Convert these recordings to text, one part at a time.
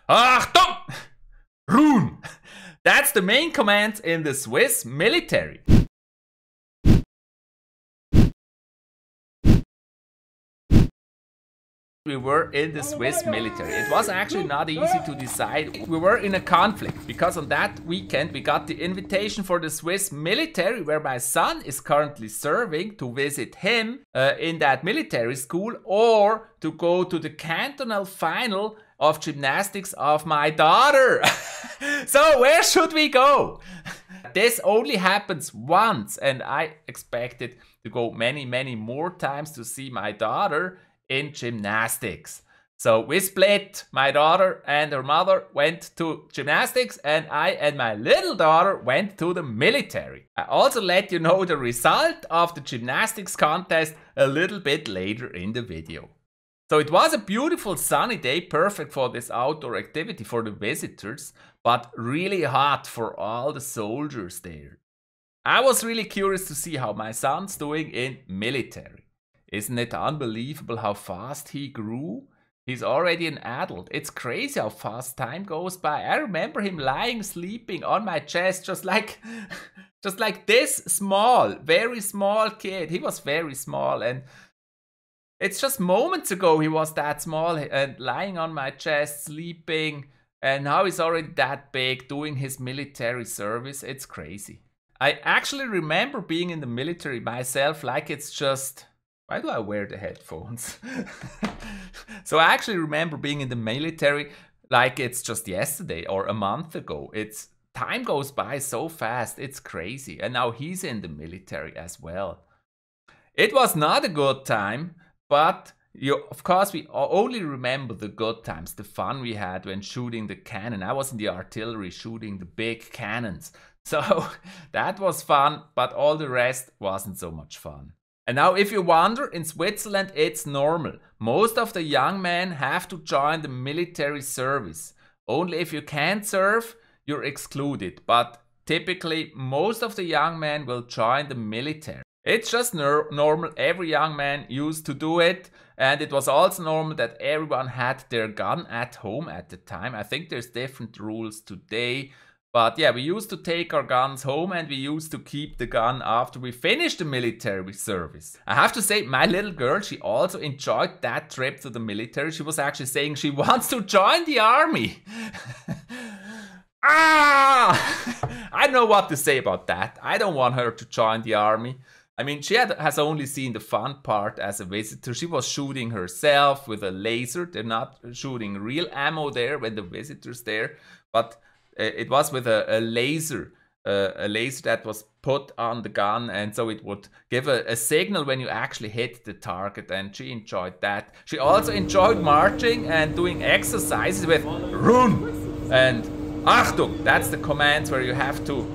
Achtung! Ruhen! That's the main command in the Swiss military. We were in the Swiss military. It was actually not easy to decide. We were in a conflict because on that weekend we got the invitation for the Swiss military, where my son is currently serving, to visit him in that military school, or to go to the cantonal final of gymnastics of my daughter. So where should we go? This only happens once, and I expected to go many more times to see my daughter in gymnastics. So we split. My daughter and her mother went to gymnastics, and I and my little daughter went to the military. I also let you know the result of the gymnastics contest a little bit later in the video. So it was a beautiful sunny day, perfect for this outdoor activity for the visitors, but really hot for all the soldiers there. I was really curious to see how my son's doing in military. Isn't it unbelievable how fast he grew? He's already an adult. It's crazy how fast time goes by. I remember him lying, sleeping on my chest, just like this small, very small kid. He was very small, and it's just moments ago he was that small and lying on my chest, sleeping, and now he's already that big, doing his military service. It's crazy. I actually remember being in the military myself, like it's just... Why do I wear the headphones? So I actually remember being in the military like it's just yesterday or a month ago. Time goes by so fast, it's crazy. And now he's in the military as well. It was not a good time, but of course we only remember the good times, the fun we had when shooting the cannon. I was in the artillery shooting the big cannons. So that was fun, but all the rest wasn't so much fun. And now if you wonder, in Switzerland it's normal. Most of the young men have to join the military service. Only if you can't serve, you're excluded. But typically most of the young men will join the military. It's just normal, every young man used to do it. And it was also normal that everyone had their gun at home at the time. I think there's different rules today. But yeah, we used to take our guns home, and we used to keep the gun after we finished the military service. I have to say, my little girl, she also enjoyed that trip to the military. She was actually saying she wants to join the army. I don't know what to say about that. I don't want her to join the army. I mean, she has only seen the fun part as a visitor. She was shooting herself with a laser. They're not shooting real ammo there when the visitor's there, but it was with a laser that was put on the gun, and so it would give a signal when you actually hit the target, and she enjoyed that. She also enjoyed marching and doing exercises with Run and Achtung. That's the commands where you have to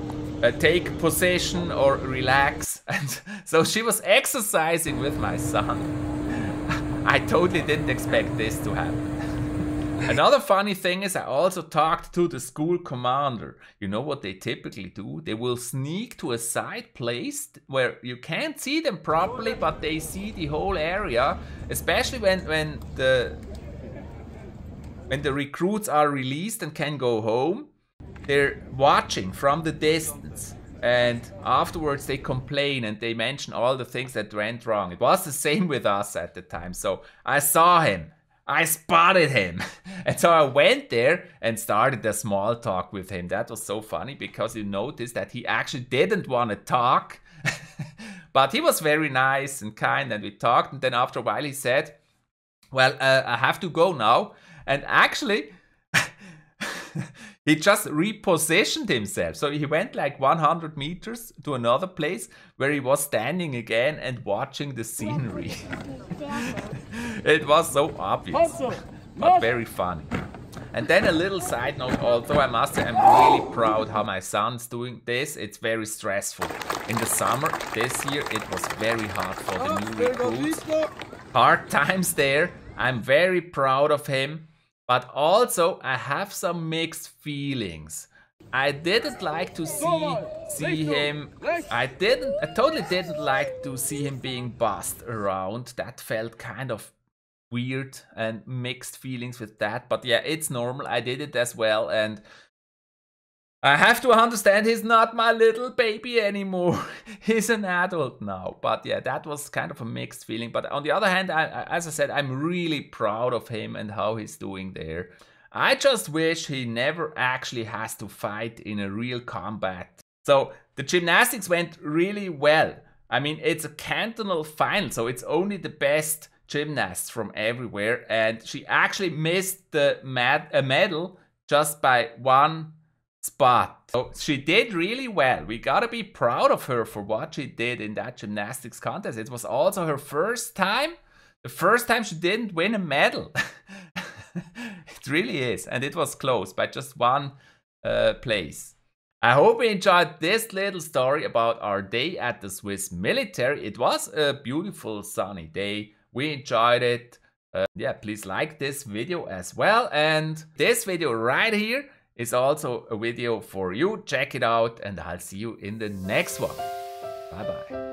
take position or relax. And so she was exercising with my son. I totally didn't expect this to happen. Another funny thing is I also talked to the school commander. You know what they typically do? They will sneak to a side place where you can't see them properly, but they see the whole area, especially when the recruits are released and can go home. They're watching from the distance, and afterwards they complain and they mention all the things that went wrong. It was the same with us at the time. So I saw him. I spotted him. And so I went there and started a small talk with him. That was so funny because you noticed that he actually didn't want to talk. But he was very nice and kind, and we talked. And then after a while he said, well, I have to go now. And actually, he just repositioned himself. So he went like 100 meters to another place where he was standing again and watching the scenery. It was so obvious, but very funny. And then a little side note, although I must say I'm really proud how my son's doing this. It's very stressful. In the summer this year it was very hard for the new recruits. Hard times there. I'm very proud of him. But also, I have some mixed feelings. I didn't like to see him. I totally didn't like to see him being bossed around. That felt kind of weird and mixed feelings with that. But yeah, it's normal. I did it as well, and I have to understand he's not my little baby anymore. He's an adult now. But yeah, that was kind of a mixed feeling. But on the other hand, as I said, I'm really proud of him and how he's doing there. I just wish he never actually has to fight in a real combat. So the gymnastics went really well. I mean, it's a cantonal final, so it's only the best gymnasts from everywhere. And she actually missed the medal just by one spot. So she did really well. We gotta be proud of her for what she did in that gymnastics contest. It was also her first time. The first time she didn't win a medal. It really is. And it was close by just one place. I hope you enjoyed this little story about our day at the Swiss military. It was a beautiful sunny day. We enjoyed it. Yeah, please like this video as well. And this video right here is also a video for you. Check it out and I'll see you in the next one. Bye bye.